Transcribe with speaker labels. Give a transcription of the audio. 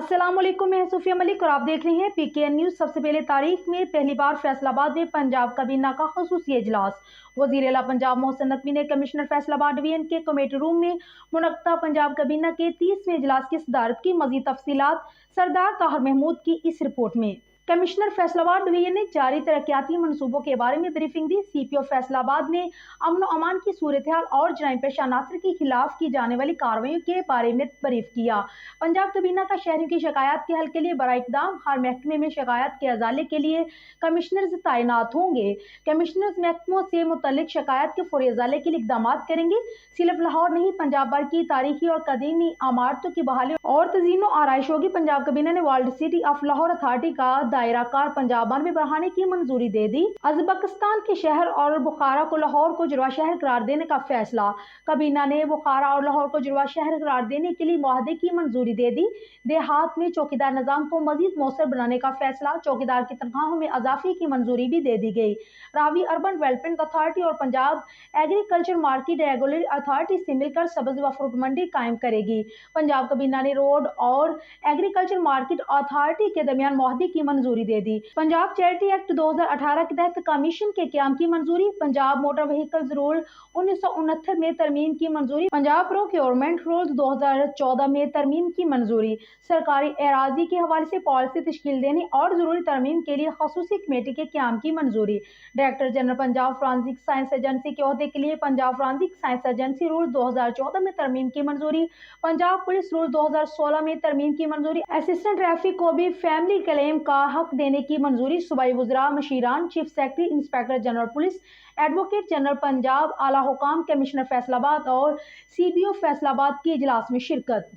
Speaker 1: अस्सलाम वालेकुम, मैं सूफिया मलिक और आप देख रहे हैं PKN न्यूज़। सबसे पहले तारीख में पहली बार फैसलाबाद में पंजाब काबीना का ख़ुसूसी इजलास। वज़ीर आला पंजाब मोहसिन नकवी ने कमिश्नर फैसलाबाद डिवीजन के कमेटी रूम में मुनक्कदा पंजाब काबीना के 30वें इजलास की सदारत की। मज़ीद तफसीलात सरदार ताहिर महमूद की इस रिपोर्ट में। कमिश्नर फैसलाबाद डिवीजन ने जारी तरक्याती मनसूबों के बारे में ब्रीफिंग दी। CPO फैसलाबाद ने अमन व अमान की सूरत हाल और जराइम पेश अनासर के खिलाफ की जाने वाली कार्रवाइयों के बारे में ब्रीफ किया। पंजाब काबीना का शहरियों की शिकायत के हल के लिए बड़ा इक़दाम। हर महकमे में शिकायत के अजाले के लिए कमिश्नर्स तैनात होंगे। कमिश्नर्स महकमों से मुतल्लिक शिकायत के फौरी अजाले के लिए इक़दाम करेंगे। सिर्फ लाहौर नहीं, पंजाब भर की तारीखी और कदीमी इमारतों की बहाली और तज़ीनो आराइश होगी। पंजाब काबीना ने world city of Lahore authority का दायरा कार पंजाब भर में बढ़ाने की मंजूरी दे दी। अज़रबैजान के शहर और बुखारा को लाहौर को जुड़वा शहर करार देने का फैसला। काबीना ने बुखारा और लाहौर को जुड़वा शहर करार देने के लिए मुआहदे की मंजूरी दे दी। देहात में चौकीदार निज़ाम को मजीद मौसर बनाने का फैसला। चौकीदार की तनख्वाहों में इजाफे की मंजूरी भी दे दी गई। रावी अर्बन डेवलपमेंट अथॉरिटी और Punjab agriculture market regulatory authority से मिलकर सब्ज व फ्रूट मंडी कायम करेगी। पंजाब काबीना ने रोड और एग्रीकल्चर मार्केट अथॉरिटी के दरमियान मुआहदे की मंजूरी दे दी। पंजाब चैरिटी एक्ट 2018 के तहत कमीशन के क़याम की मंजूरी। पंजाब मोटर व्हीकल्स रूल 1969 में तरमीम की मंजूरी। पंजाब प्रोक्योरमेंट रूल्स 2014 में तरमीम की मंजूरी। सरकारी एराजी के हवाले से पॉलिसी तश्कील देने और जरूरी तरमीम के लिए खसूसी कमेटी के क़याम की मंजूरी। Director general Punjab forensic science agency के ओहदे के लिए Punjab forensic science agency rule 2014 में तरमीम की मंजूरी। पंजाब पुलिस रूल 2016 में तरमीम की मंजूरी। असिस्टेंट ट्रैफिक को भी फैमिली क्लेम का हक देने की मंजूरी। सूबाई वज़रा, मशीरान, chief secretary, inspector general police, advocate general Punjab, आला हुकाम, कमिश्नर फैसलाबाद और CPO फैसलाबाद की इजलास में शिरकत।